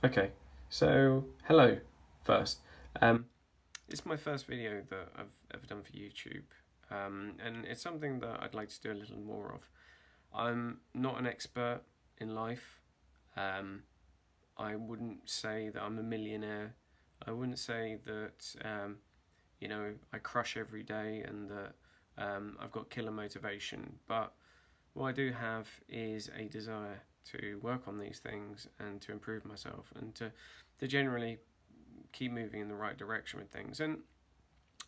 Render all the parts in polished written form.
Okay, so hello first. Um, it's my first video that I've ever done for YouTube, and it's something that I'd like to do a little more of. I'm not an expert in life. Um, I wouldn't say that I'm a millionaire. I wouldn't say that I crush every day and that I've got killer motivation. But what I do have is a desire to work on these things and to improve myself and to generally keep moving in the right direction with things. And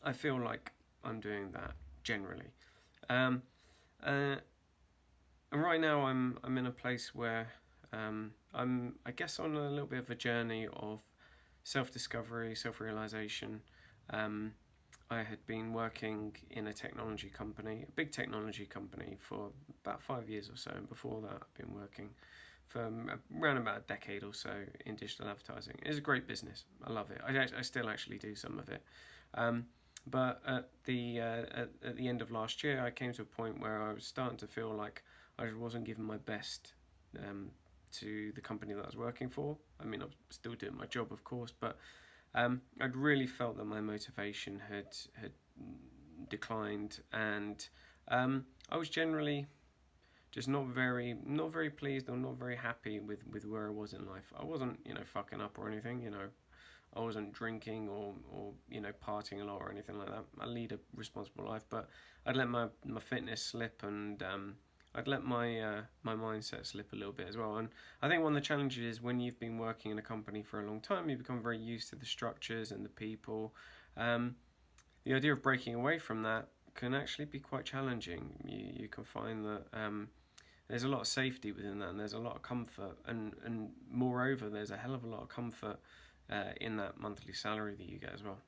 I feel like I'm doing that generally. Um, uh, and right now I'm in a place where I'm I guess on a little bit of a journey of self discovery, self realization. Um, I had been working in a technology company, a big technology company, for about 5 years or so. And before that, I've been working for around about a decade or so in digital advertising. It's a great business. I love it. I still actually do some of it. Um, but at the end of last year, I came to a point where I was starting to feel like I wasn't giving my best um, to the company that I was working for. I mean, I'm still doing my job, of course, but I'd really felt that my motivation had declined, and I was generally just not very pleased or not very happy with where I was in life. I wasn't fucking up or anything. I wasn't drinking or partying a lot or anything like that. I lead a responsible life, but I'd let my fitness slip, and I'd let my mindset slip a little bit as well. And I think one of the challenges is when you've been working in a company for a long time, you become very used to the structures and the people. Um, the idea of breaking away from that can actually be quite challenging. You can find that there's a lot of safety within that, and there's a lot of comfort, and moreover, there's a hell of a lot of comfort in that monthly salary that you get as well.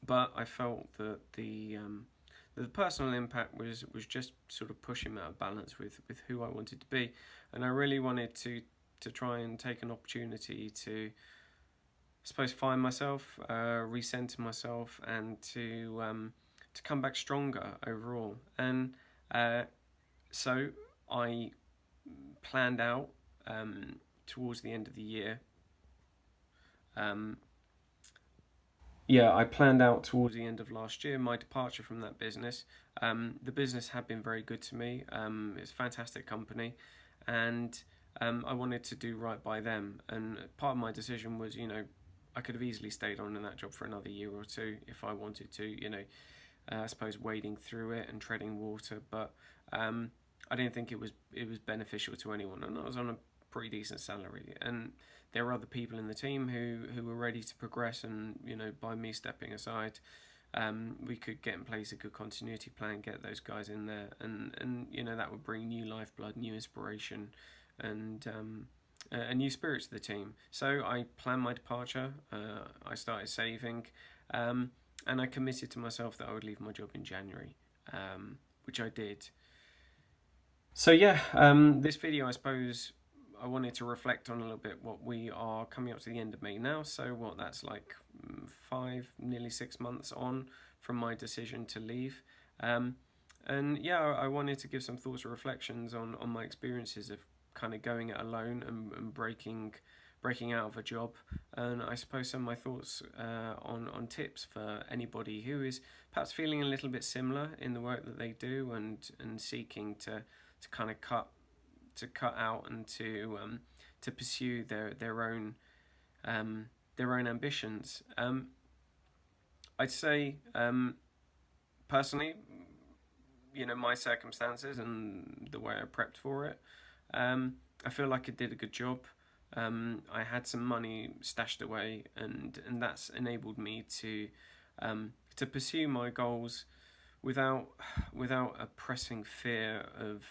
But I felt that the personal impact was just sort of pushing me out of balance with who I wanted to be, and I really wanted to try and take an opportunity to, I suppose, find myself, recenter myself, and to come back stronger overall. And uh, so I planned out towards the end of the year. Um, yeah, I planned out towards the end of last year my departure from that business. The business had been very good to me. It's a fantastic company, and I wanted to do right by them. And part of my decision was, I could have easily stayed on in that job for another year or two if I wanted to. I suppose wading through it and treading water, but I didn't think it was beneficial to anyone, and I was on a pretty decent salary, and there were other people in the team who were ready to progress, and by me stepping aside, we could get in place a good continuity plan, get those guys in there, and that would bring new lifeblood, new inspiration, and a new spirit to the team. So I planned my departure. I started saving. And I committed to myself that I would leave my job in January, which I did. So yeah, this video, I suppose, I wanted to reflect on a little bit what we are coming up to the end of May now. So what that's like 5, nearly 6 months on from my decision to leave. Um, and yeah, I wanted to give some thoughts or reflections on my experiences of kind of going it alone and breaking out of a job, and I suppose some of my thoughts on tips for anybody who is perhaps feeling a little bit similar in the work that they do, and seeking to kind of cut out and to pursue um, their own ambitions. I'd say personally, my circumstances and the way I prepped for it, I feel like I did a good job. I had some money stashed away, and that's enabled me to pursue my goals without without a pressing fear of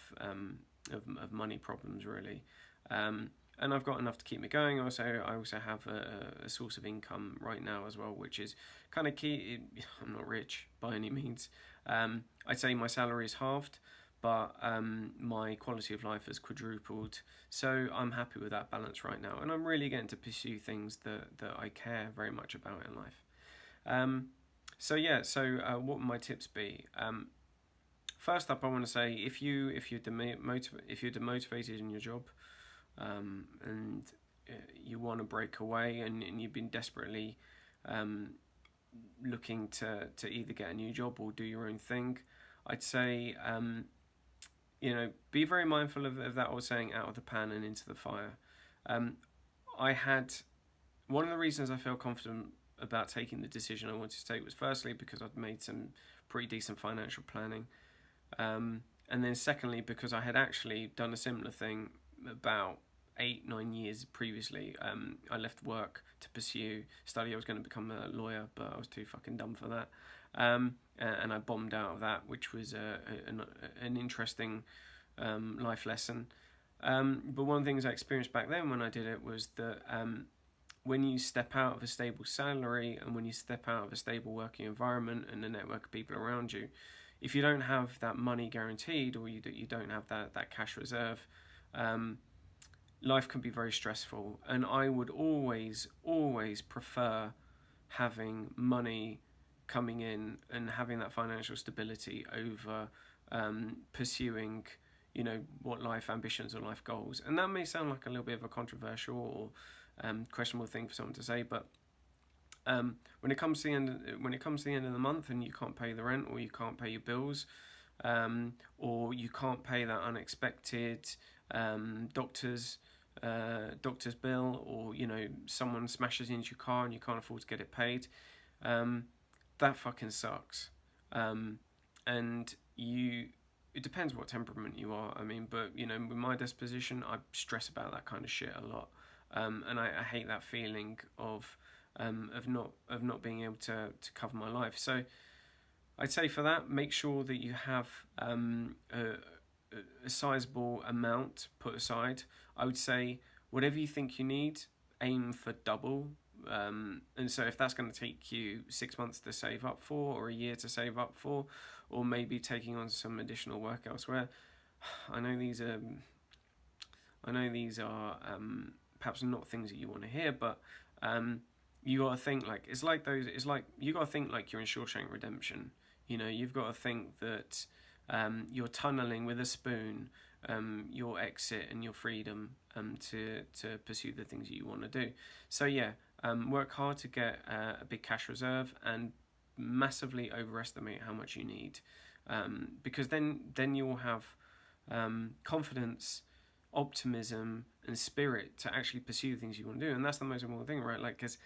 money problems, really. And I've got enough to keep me going. I also have a source of income right now as well, which is kind of key. I'm not rich by any means. I'd say my salary is halved, but my quality of life has quadrupled. So I'm happy with that balance right now, and I'm really getting to pursue things that I care very much about in life. Um, what would my tips be? First up, I want to say if you're demotivated in your job, and you want to break away, and you've been desperately looking to either get a new job or do your own thing, I'd say be very mindful of that old saying, out of the pan and into the fire. I had one of the reasons I feel confident about taking the decision I wanted to take was firstly because I'd made some pretty decent financial planning, and then secondly because I had actually done a similar thing about 8-9 years previously. I left work to pursue study. I was going to become a lawyer, but I was too fucking dumb for that, and I bombed out of that, which was an interesting life lesson. But one of the things I experienced back then when I did it was that when you step out of a stable salary and when you step out of a stable working environment and the network of people around you, if you don't have that money guaranteed, or you don't have that cash reserve, life can be very stressful. And I would always prefer having money coming in and having that financial stability over pursuing what life ambitions or life goals. And that may sound like a little bit of a controversial or questionable thing for someone to say, but when it comes to the end of the month and you can't pay the rent, or you can't pay your bills, or you can't pay that unexpected doctor's bill, or someone smashes into your car and you can't afford to get it paid, that fucking sucks. And it depends what temperament you are. I mean, but with my disposition, I stress about that kind of shit a lot, and I hate that feeling of not being able to cover my life. So I'd say for that, make sure that you have a sizable amount put aside. I would say whatever you think you need, aim for double. And so if that's going to take you 6 months to save up for, or a year to save up for, or maybe taking on some additional work elsewhere, I know these are perhaps not things that you want to hear, but you got to think like you got to think like you're in Shawshank Redemption. You've got to think that you're tunneling with a spoon your exit and your freedom to pursue the things that you want to do. So yeah, work hard to get a big cash reserve, and massively overestimate how much you need, because then you'll have confidence, optimism, and spirit to actually pursue the things you want to do. And that's the most important thing, right? Like, because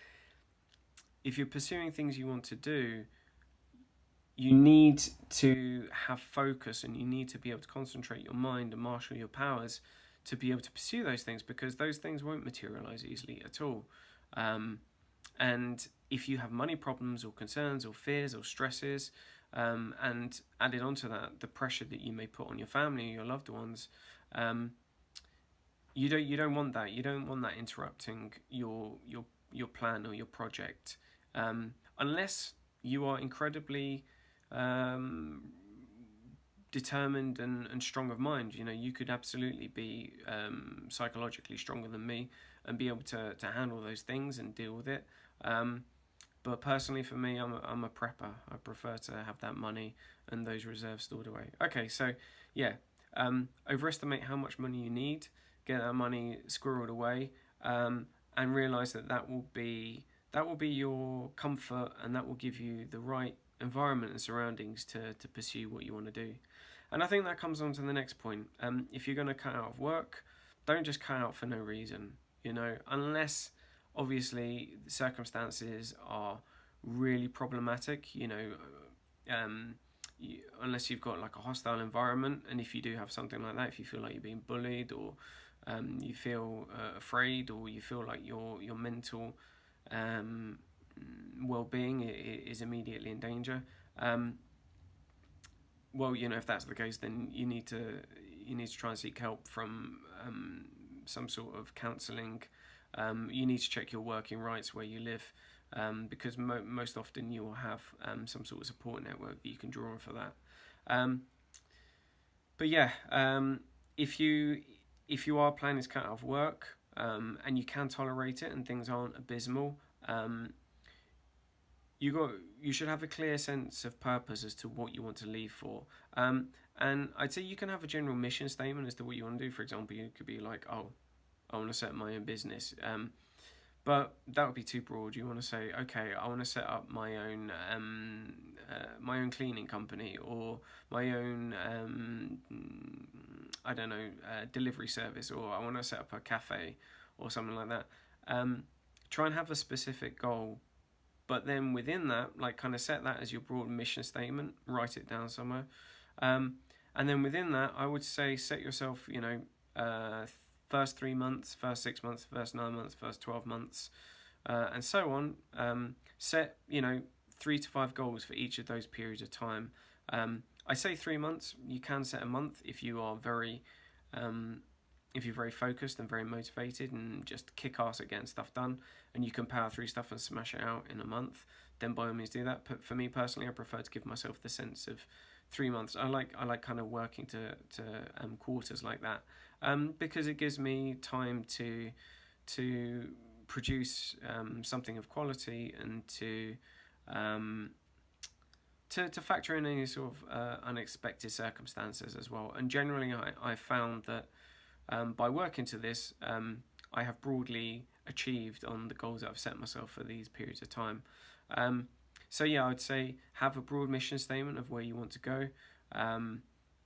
if you're pursuing things you want to do, you need to have focus, and you need to be able to concentrate your mind and marshal your powers to be able to pursue those things, because those things won't materialize easily at all. And if you have money problems or concerns or fears or stresses, and added onto that the pressure that you may put on your family or your loved ones, you don't want that. You don't want that interrupting your plan or your project, unless you are incredibly determined and strong of mind. You could absolutely be psychologically stronger than me and be able to handle those things and deal with it. But personally, for me, I'm a prepper. I prefer to have that money and those reserves stored away. Okay, so yeah, overestimate how much money you need, get that money squirreled away, and realize that will be your comfort, and that will give you the right environment and surroundings to pursue what you want to do. And I think that comes on to the next point. If you're going to cut out of work, don't just cut out for no reason, unless obviously the circumstances are really problematic, unless you've got like a hostile environment. And if you do have something like that, if you feel like you're being bullied, or you feel afraid, or you feel like your mental well-being is immediately in danger, well, if that's the case, then you need to try and seek help from some sort of counselling. You need to check your working rights where you live, because most often you will have some sort of support network that you can draw on for that. But yeah, if you are planning to cut out of work, and you can tolerate it and things aren't abysmal, you should have a clear sense of purpose as to what you want to leave for. And I'd say you can have a general mission statement as to what you want to do. For example, you could be like, I want to set up my own business. But that would be too broad. You want to say, okay, I want to set up my own cleaning company, or my own I don't know, delivery service, or I want to set up a cafe or something like that. Try and have a specific goal, but then within that, like, kind of set that as your broad mission statement. Write it down somewhere, and then within that, I would say set yourself, first 3 months, first 6 months, first 9 months, first 12 months, and so on. Set 3 to 5 goals for each of those periods of time. I say 3 months. You can set a month if you are very, if you're very focused and very motivated and just kick ass at getting stuff done, and you can power through stuff and smash it out in a month. Then by all means do that. But for me personally, I prefer to give myself the sense of 3 months. I like kind of working to quarters like that, because it gives me time to produce something of quality, and to factor in any sort of unexpected circumstances as well. And generally, I found that by working to this, I have broadly achieved on the goals that I've set myself for these periods of time. So yeah, I'd say have a broad mission statement of where you want to go,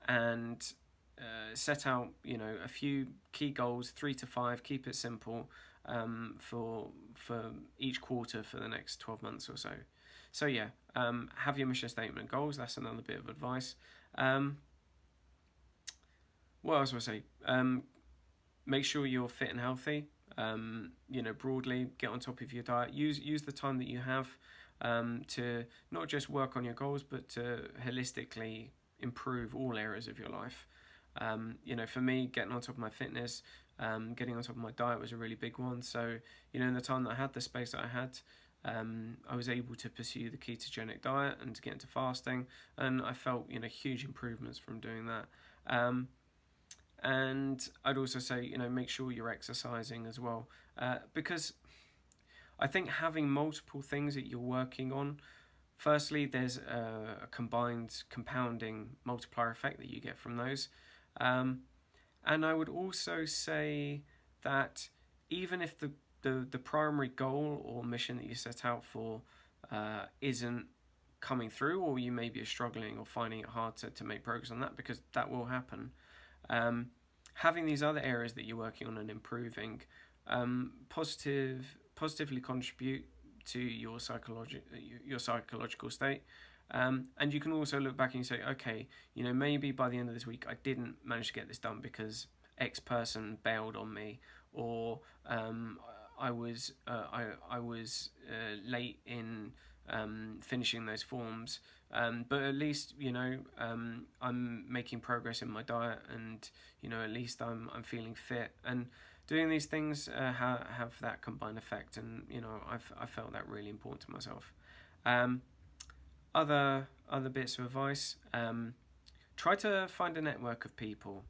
and set out a few key goals, 3 to 5. Keep it simple, for each quarter for the next 12 months or so. So yeah, have your mission statement and goals. That's another bit of advice. What else would I say? Make sure you're fit and healthy. Broadly, get on top of your diet. Use the time that you have to not just work on your goals, but to holistically improve all areas of your life. For me, getting on top of my fitness, getting on top of my diet was a really big one. So, in the time that I had, the space that I had, I was able to pursue the ketogenic diet and to get into fasting, and I felt huge improvements from doing that. And I'd also say make sure you're exercising as well, because I think having multiple things that you're working on, firstly, there's a compounding multiplier effect that you get from those. And I would also say that even if the primary goal or mission that you set out for isn't coming through, or you maybe are struggling or finding it hard to make progress on that, because that will happen, having these other areas that you're working on and improving positively contribute to your psychological state. And you can also look back and you say, okay, maybe by the end of this week I didn't manage to get this done because X person bailed on me, or I was late in finishing those forms. But at least I'm making progress in my diet, and at least I'm feeling fit, and doing these things have that combined effect. And I felt that really important to myself. Other bits of advice: try to find a network of people.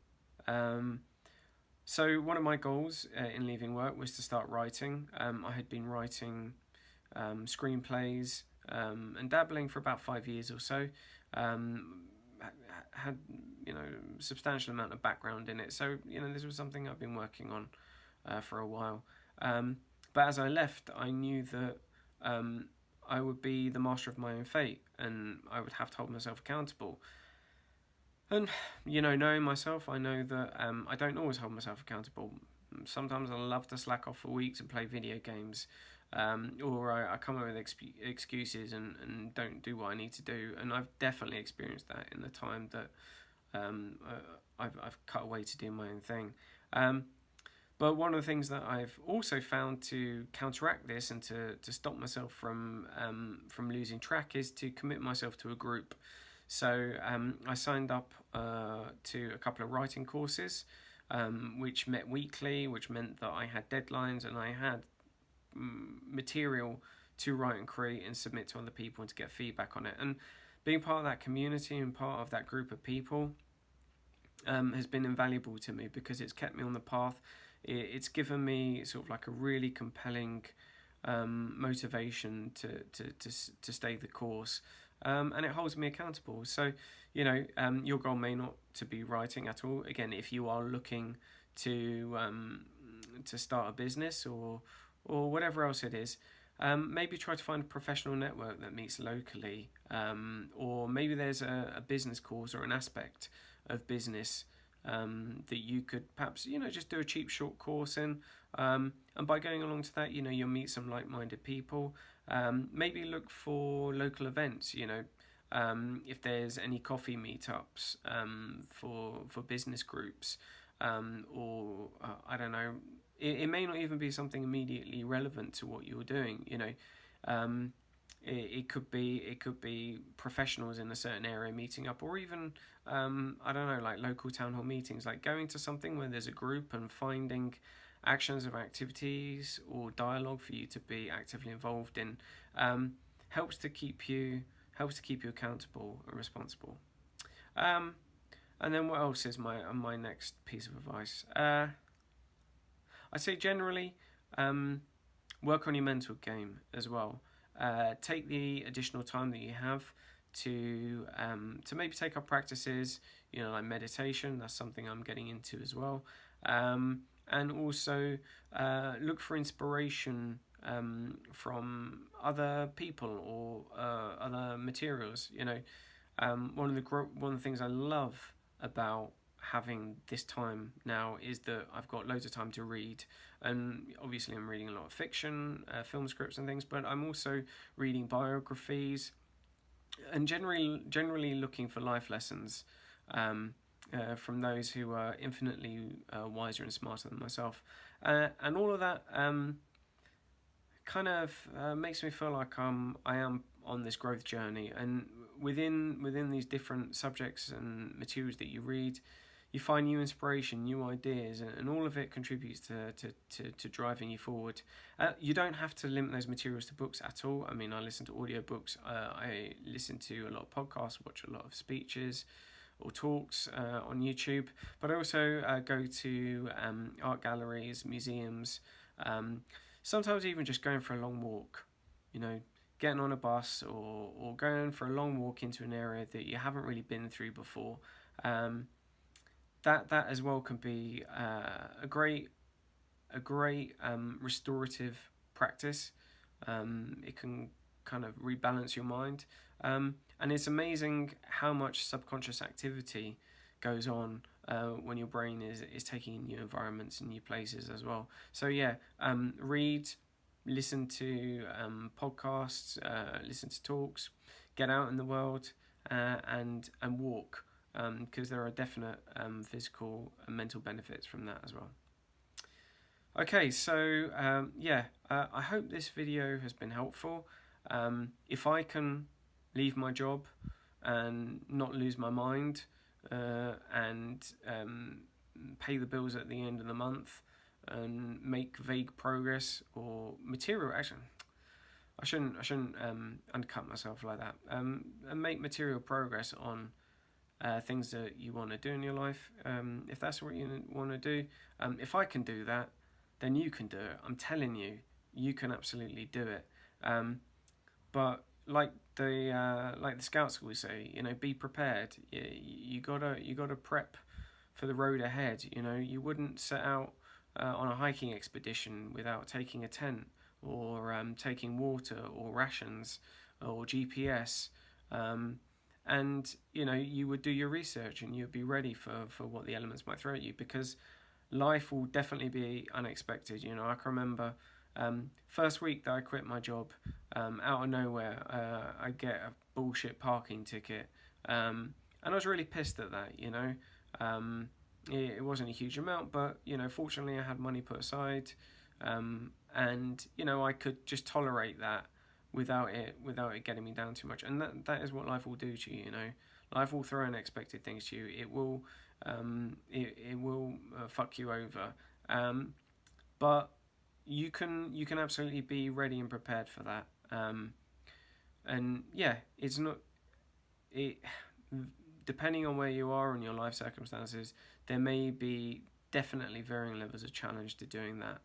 So one of my goals in leaving work was to start writing. I had been writing screenplays and dabbling for about 5 years or so. Had substantial amount of background in it, so this was something I've been working on for a while. But as I left, I knew that I would be the master of my own fate, and I would have to hold myself accountable. And knowing myself, I know that I don't always hold myself accountable. Sometimes I love to slack off for weeks and play video games, or I come up with excuses and don't do what I need to do. And I've definitely experienced that in the time that I've cut away to do my own thing. But one of the things that I've also found to counteract this and to stop myself from losing track is to commit myself to a group. So I signed up to a couple of writing courses, which met weekly, which meant that I had deadlines and I had material to write and create and submit to other people and to get feedback on it. And being part of that community and part of that group of people has been invaluable to me, because it's kept me on the path. It's given me sort of like a really compelling motivation to stay the course, and it holds me accountable. So your goal may not to be writing at all. Again, if you are looking to to start a business or whatever else it is. Maybe try to find a professional network that meets locally, or maybe there's a business course or an aspect of business that you could perhaps just do a cheap short course in, and by going along to that you'll meet some like-minded people. Maybe look for local events. If there's any coffee meetups for business groups, or I don't know. It may not even be something immediately relevant to what you're doing. It could be professionals in a certain area meeting up, or even I don't know, like local town hall meetings, like going to something where there's a group and finding actions or activities or dialogue for you to be actively involved in, helps to keep you accountable and responsible. And then what else is my next piece of advice? I say generally, work on your mental game as well. Take the additional time that you have to maybe take up practices, like meditation. That's something I'm getting into as well. And also look for inspiration from other people or other materials. One of the things I love about having this time now is that I've got loads of time to read, and obviously I'm reading a lot of fiction, film scripts and things, but I'm also reading biographies and generally looking for life lessons from those who are infinitely wiser and smarter than myself, and all of that kind of makes me feel like I am on this growth journey. And within these different subjects and materials that you read, you find new inspiration, new ideas, and all of it contributes to driving you forward. You don't have to limit those materials to books at all. I mean, I listen to audiobooks, I listen to a lot of podcasts, watch a lot of speeches or talks on YouTube, but I also go to art galleries, museums, sometimes even just going for a long walk, getting on a bus or going for a long walk into an area that you haven't really been through before. That as well can be a great restorative practice. It can kind of rebalance your mind, and it's amazing how much subconscious activity goes on when your brain is taking in new environments and new places as well. So yeah, read, listen to podcasts, listen to talks, get out in the world, and walk, because there are definite physical and mental benefits from that as well. Okay, so I hope this video has been helpful. If I can leave my job and not lose my mind, and pay the bills at the end of the month and make vague progress or material action, I shouldn't undercut myself like that, and make material progress on things that you want to do in your life. If that's what you want to do, if I can do that, then you can do it. I'm telling you, you can absolutely do it. But like the scouts always say, be prepared. You gotta prep for the road ahead. You wouldn't set out on a hiking expedition without taking a tent or taking water or rations or GPS. And you would do your research and you'd be ready for what the elements might throw at you, because life will definitely be unexpected. I can remember first week that I quit my job, out of nowhere I get a bullshit parking ticket, and I was really pissed at that. It wasn't a huge amount, but fortunately I had money put aside, and I could just tolerate that without it getting me down too much. And that is what life will do to you. Life will throw unexpected things to you. It will fuck you over, but you can absolutely be ready and prepared for that. And yeah, it's not it depending on where you are and your life circumstances, there may be definitely varying levels of challenge to doing that,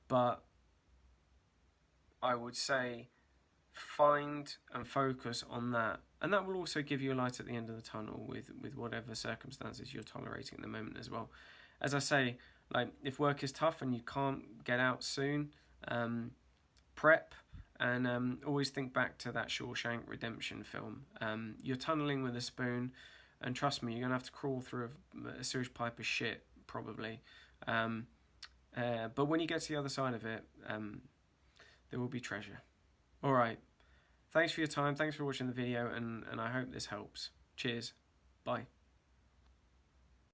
but I would say find and focus on that, and that will also give you a light at the end of the tunnel with whatever circumstances you're tolerating at the moment as well. As I say, Like, if work is tough and you can't get out soon, prep, and always think back to that Shawshank Redemption film. You're tunneling with a spoon, and trust me, you're gonna have to crawl through a sewage pipe of shit probably. But when you get to the other side of it, there will be treasure. All right. Thanks for your time. Thanks for watching the video, and I hope this helps. Cheers. Bye.